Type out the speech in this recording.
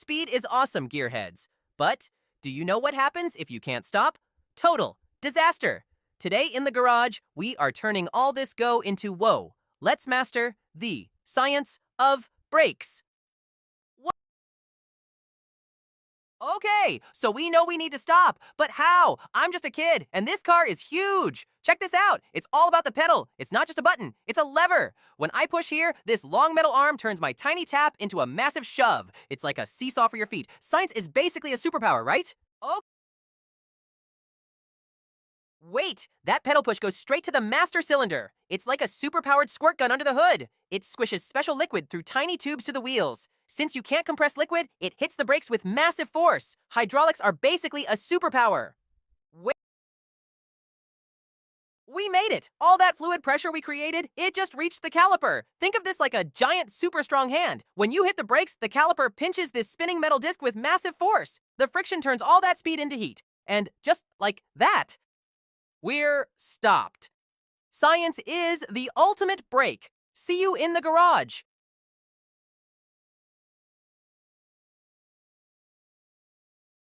Speed is awesome, gearheads. But do you know what happens if you can't stop? Total disaster. Today in the garage, we are turning all this go into whoa. Let's master the science of brakes. Okay, so we know we need to stop, but how? I'm just a kid, and this car is huge. Check this out. It's all about the pedal. It's not just a button, it's a lever. When I push here, this long metal arm turns my tiny tap into a massive shove. It's like a seesaw for your feet. Science is basically a superpower, right? Oh, wait, that pedal push goes straight to the master cylinder. It's like a superpowered squirt gun under the hood. It squishes special liquid through tiny tubes to the wheels. Since you can't compress liquid, it hits the brakes with massive force. Hydraulics are basically a superpower. Wait, we made it! All that fluid pressure we created, it just reached the caliper. Think of this like a giant, super strong hand. When you hit the brakes, the caliper pinches this spinning metal disc with massive force. The friction turns all that speed into heat. And just like that, we're stopped. Science is the ultimate brake. See you in the garage.